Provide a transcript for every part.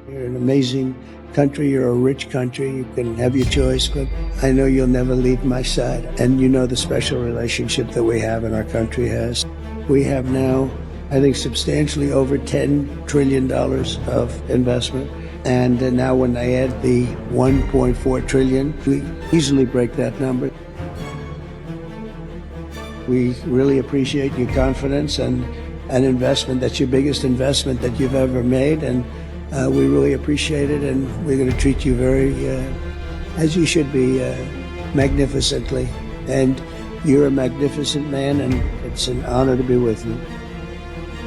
You're an amazing country. You're a rich country. You can have your choice, but I know you'll never leave my side. And you know the special relationship that we have and our country has. We have now, I think, substantially over $10 trillion of investment. And now when I add the $1.4 trillion, we easily break that number. We really appreciate your confidence and an investment. That's your biggest investment that you've ever made. And we really appreciate it. And we're going to treat you very, as you should be, magnificently. And you're a magnificent man, and it's an honor to be with you.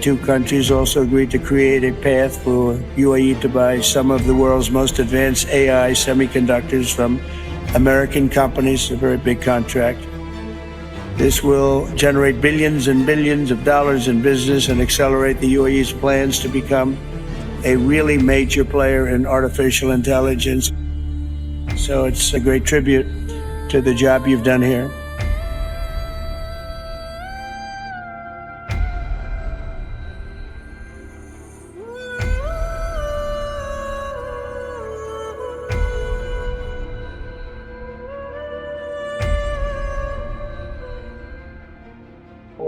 Two countries also agreed to create a path for UAE to buy some of the world's most advanced AI semiconductors from American companies, a very big contract. This will generate billions and billions of dollars in business and accelerate the UAE's plans to become a really major player in artificial intelligence. So it's a great tribute to the job you've done here.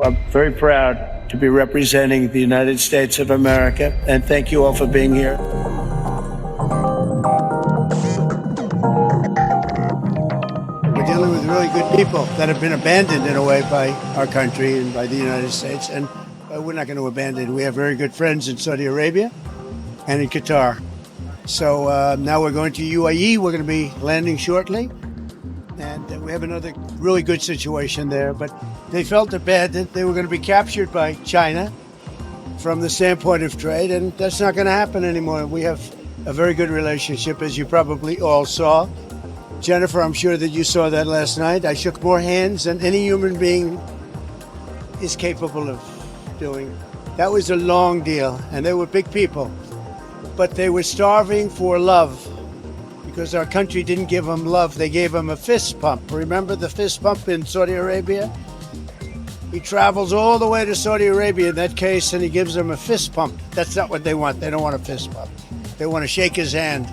I'm very proud to be representing the United States of America, and thank you all for being here. We're dealing with really good people that have been abandoned in a way by our country and by the United States, and we're not going to abandon. We have very good friends in Saudi Arabia and in Qatar. So now we're going to UAE. We're going to be landing shortly. And we have another really good situation there, but they felt abandoned. They were going to be captured by China from the standpoint of trade, and that's not going to happen anymore. We have a very good relationship, as you probably all saw. Jennifer, I'm sure that you saw that last night. I shook more hands than any human being is capable of doing. That was a long deal, and they were big people, but they were starving for love. Because our country didn't give them love, they gave them a fist pump. Remember the fist pump in Saudi Arabia? He travels all the way to Saudi Arabia in that case, and he gives them a fist pump. That's not what they want. They don't want a fist pump. They want to shake his hand.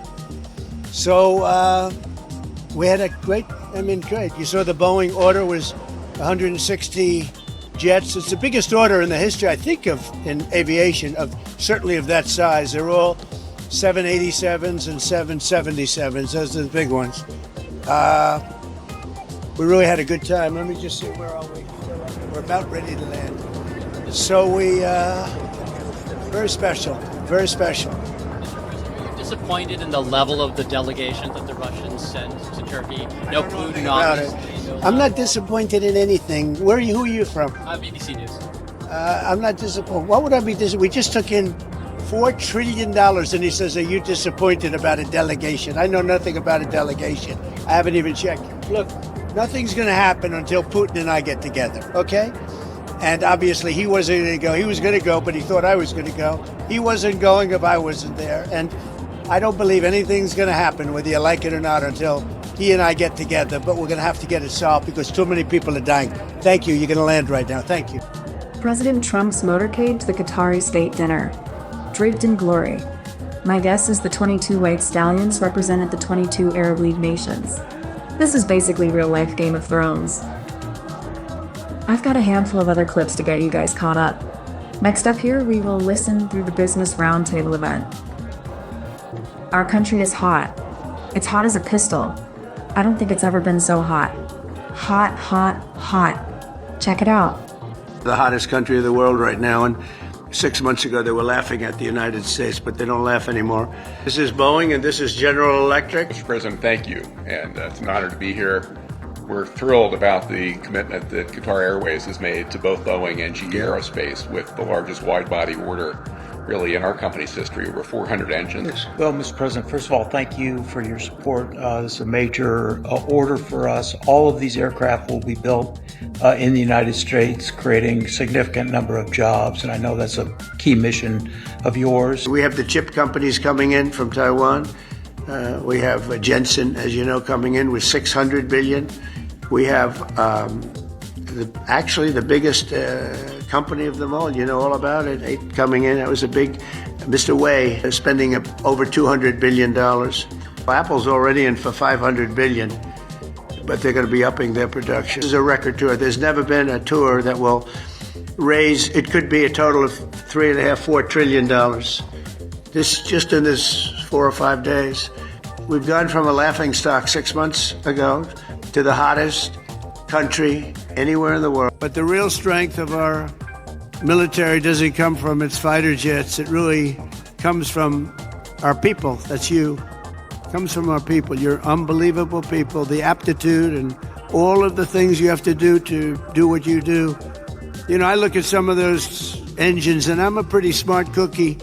So we had a great. You saw the Boeing order was 160 jets. It's the biggest order in the history, I think, in aviation, certainly of that size. They're all 787s and 777s. Those are the big ones. We really had a good time. Let me just see, where are we? We're about ready to land. So very special, very special. Were you disappointed in the level of the delegation that the Russians sent to Turkey? No Putin, obviously. I'm not disappointed in anything. Who are you from? BBC News. I'm not disappointed. What would I be disappointed? We just took in $4 trillion, and he says, are you disappointed about a delegation? I know nothing about a delegation. I haven't even checked. Look, nothing's going to happen until Putin and I get together, okay? And obviously he wasn't going to go. He was going to go, but he thought I was going to go. He wasn't going if I wasn't there. And I don't believe anything's going to happen, whether you like it or not, until he and I get together. But we're going to have to get it solved because too many people are dying. Thank you. You're going to land right now. Thank you. President Trump's motorcade to the Qatari state dinner. Draped in glory. My guess is the 22 white stallions represented the 22 Arab League nations. This is basically real-life Game of Thrones. I've got a handful of other clips to get you guys caught up. Next up here, we will listen through the Business Roundtable event. Our country is hot. It's hot as a pistol. I don't think it's ever been so hot. Hot, hot, hot. Check it out. The hottest country of the world right now, and 6 months ago, they were laughing at the United States, but they don't laugh anymore. This is Boeing, and this is General Electric. Mr. President, thank you, and it's an honor to be here. We're thrilled about the commitment that Qatar Airways has made to both Boeing and GE Aerospace with the largest wide-body order really in our company's history, over 400 engines. Well, Mr. President, first of all, thank you for your support. This is a major order for us. All of these aircraft will be built in the United States, creating a significant number of jobs, and I know that's a key mission of yours. We have the chip companies coming in from Taiwan. We have Jensen, as you know, coming in with $600 billion. We have actually the biggest company of them all. You know all about it. Coming in, that was a big Mr. Wei is spending over $200 billion. Apple's already in for $500 billion, but they're going to be upping their production. This is a record tour. There's never been a tour that will raise, it could be a total of $3.5–4 trillion. This just in this 4 or 5 days. We've gone from a laughingstock 6 months ago to the hottest country anywhere in the world. But the real strength of our military doesn't come from its fighter jets. It really comes from our people. That's you. It comes from our people. You're unbelievable people. The aptitude and all of the things you have to do what you do. You know, I look at some of those engines, and I'm a pretty smart cookie.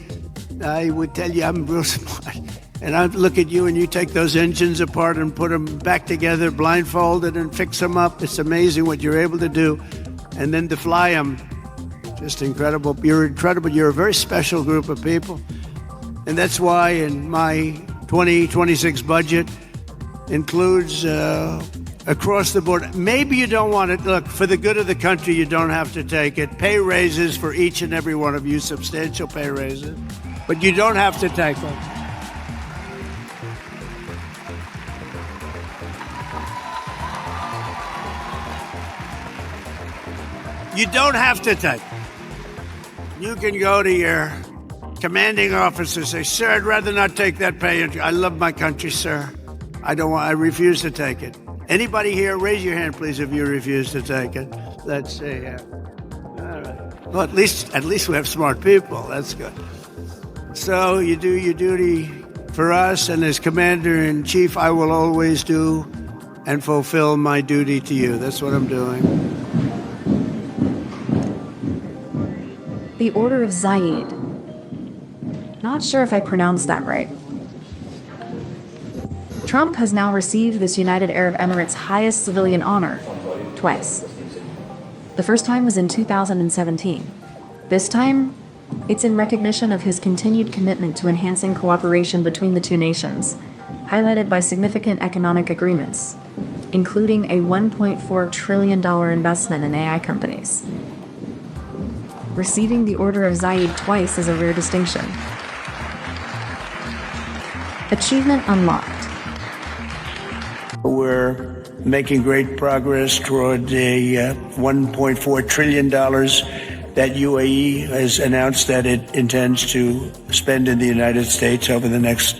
I would tell you I'm real smart. And I look at you, and you take those engines apart and put them back together, blindfolded, and fix them up. It's amazing what you're able to do. And then to fly them, just incredible. You're incredible. You're a very special group of people. And that's why in my 2026 budget includes across the board. Maybe you don't want it. Look, for the good of the country, you don't have to take it. Pay raises for each and every one of you, substantial pay raises. But you don't have to take them. You don't have to take it. You can go to your commanding officer and say, "Sir, I'd rather not take that pay. I love my country, sir. I refuse to take it." Anybody here, raise your hand, please, if you refuse to take it. Let's see. All right. Well, at least we have smart people. That's good. So you do your duty for us, and as Commander-in-Chief, I will always do and fulfill my duty to you. That's what I'm doing. The Order of Zayed. Not sure if I pronounced that right. Trump has now received this United Arab Emirates' highest civilian honor twice. The first time was in 2017. This time, it's in recognition of his continued commitment to enhancing cooperation between the two nations, highlighted by significant economic agreements, including a $1.4 trillion investment in AI companies. Receiving the Order of Zayed twice is a rare distinction. Achievement unlocked. We're making great progress toward the $1.4 trillion that UAE has announced that it intends to spend in the United States over the next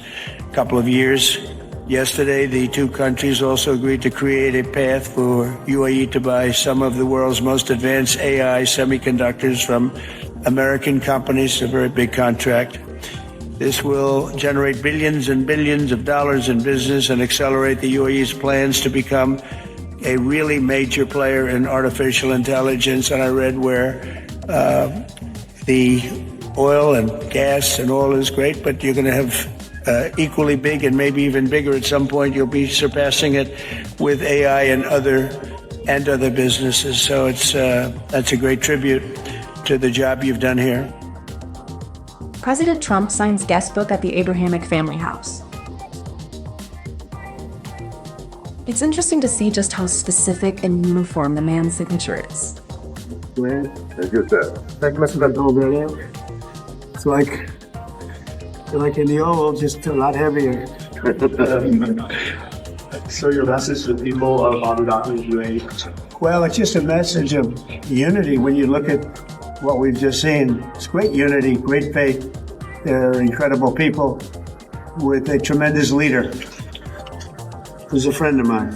couple of years. Yesterday, the two countries also agreed to create a path for UAE to buy some of the world's most advanced AI semiconductors from American companies, a very big contract. This will generate billions and billions of dollars in business and accelerate the UAE's plans to become a really major player in artificial intelligence. And I read where the oil and gas and oil is great, but you're going to have equally big and maybe even bigger at some point. You'll be surpassing it with AI and other businesses. So that's a great tribute to the job you've done here. President Trump signs guest book at the Abrahamic family house. It's interesting to see just how specific and uniform the man's signature is. It's like in the Oval, just a lot heavier. So your message to the people of Abu Dhabi, UAE? Well, it's just a message of unity. When you look at what we've just seen, it's great unity, great faith. They're incredible people with a tremendous leader who's a friend of mine.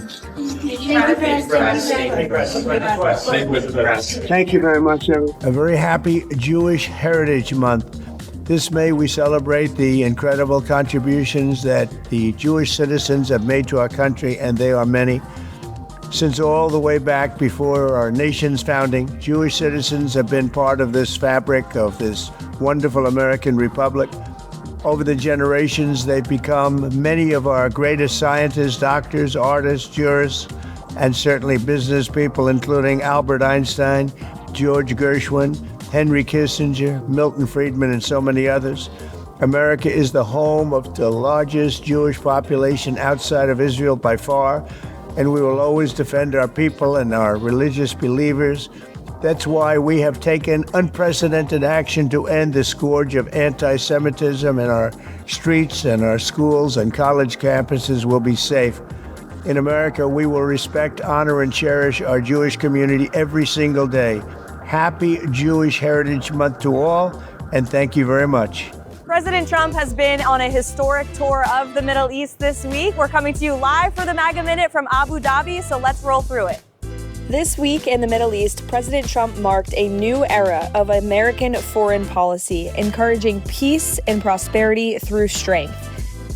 Thank you very much, everyone. A very happy Jewish Heritage Month. This May, we celebrate the incredible contributions that the Jewish citizens have made to our country, and they are many. Since all the way back before our nation's founding, Jewish citizens have been part of this fabric of this wonderful American republic. Over the generations, they've become many of our greatest scientists, doctors, artists, jurists, and certainly business people, including Albert Einstein, George Gershwin, Henry Kissinger, Milton Friedman, and so many others. America is the home of the largest Jewish population outside of Israel by far, and we will always defend our people and our religious believers That's why we have taken unprecedented action to end the scourge of anti-Semitism in our streets, and our schools and college campuses will be safe. In America, we will respect, honor, and cherish our Jewish community every single day. Happy Jewish Heritage Month to all, and thank you very much. President Trump has been on a historic tour of the Middle East this week. We're coming to you live for the MAGA Minute from Abu Dhabi, so let's roll through it. This week in the Middle East, President Trump marked a new era of American foreign policy, encouraging peace and prosperity through strength.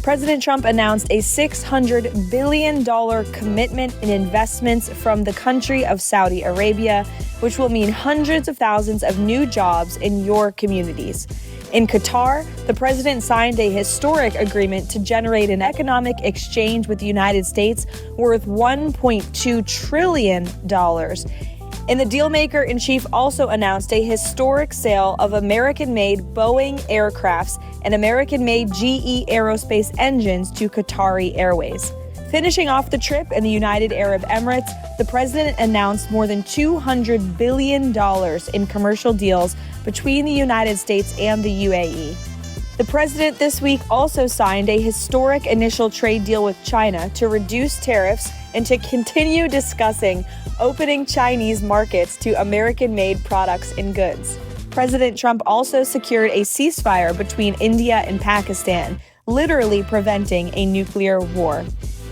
President Trump announced a $600 billion commitment in investments from the country of Saudi Arabia, which will mean hundreds of thousands of new jobs in your communities. In Qatar, the president signed a historic agreement to generate an economic exchange with the United States worth $1.2 trillion. And the dealmaker-in-chief also announced a historic sale of American-made Boeing aircrafts and American-made GE aerospace engines to Qatari Airways. Finishing off the trip in the United Arab Emirates, the president announced more than $200 billion in commercial deals between the United States and the UAE. The president this week also signed a historic initial trade deal with China to reduce tariffs and to continue discussing opening Chinese markets to American-made products and goods. President Trump also secured a ceasefire between India and Pakistan, literally preventing a nuclear war.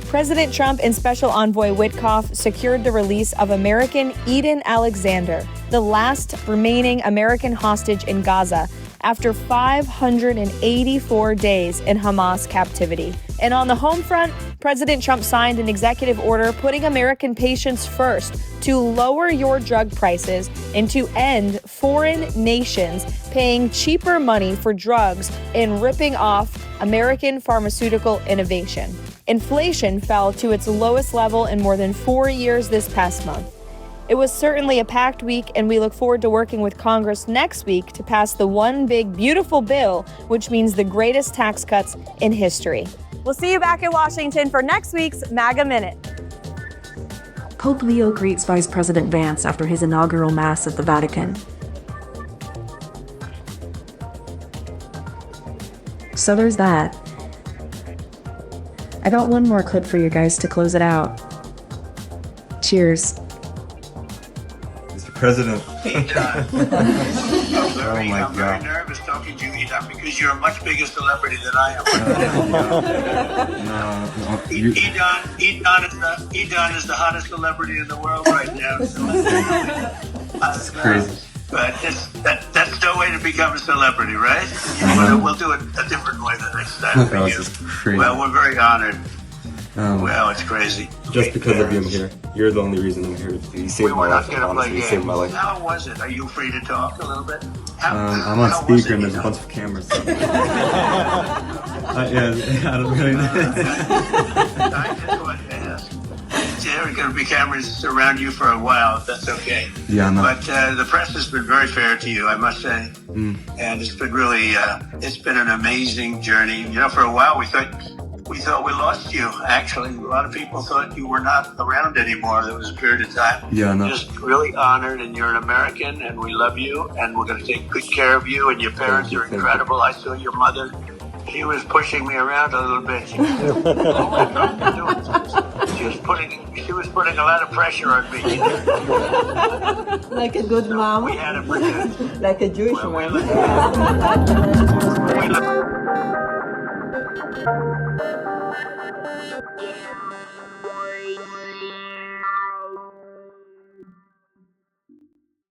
President Trump and Special Envoy Witkoff secured the release of American Eden Alexander, the last remaining American hostage in Gaza, after 584 days in Hamas captivity. And on the home front, President Trump signed an executive order putting American patients first to lower your drug prices and to end foreign nations paying cheaper money for drugs and ripping off American pharmaceutical innovation. Inflation fell to its lowest level in more than 4 years this past month. It was certainly a packed week, and we look forward to working with Congress next week to pass the one big beautiful bill, which means the greatest tax cuts in history. We'll see you back in Washington for next week's MAGA Minute. Pope Leo greets Vice President Vance after his inaugural Mass at the Vatican. So there's that. I got one more clip for you guys to close it out. Cheers. Mr. President. I'm very nervous talking to you, Edon, because you're a much bigger celebrity than I am. Edon is the hottest celebrity in the world right now. So That's crazy. But that's no way to become a celebrity, right? We'll do it a different way the next time for you. Crazy. Well, we're very honored. Well, it's crazy. Just because of you, I'm here. You're the only reason I'm here. You saved my life. Honestly, you saved my life. How was it? Are you free to talk a little bit? I'm on speaker and there's a bunch of cameras. So. Yeah, I don't really know. I just wanted to ask. There are going to be cameras around you for a while. That's okay. Yeah, no. But the press has been very fair to you, I must say. And it's been really, it's been an amazing journey. You know, for a while we thought we lost you. Actually, a lot of people thought you were not around anymore. There was a period of time. Yeah, no. Just really honored, and you're an American, and we love you, and we're going to take good care of you. And your parents are incredible. I saw your mother. She was pushing me around a little bit. She was putting a lot of pressure on me. Like a good mom. We had a pretend. Like a Jewish mom. We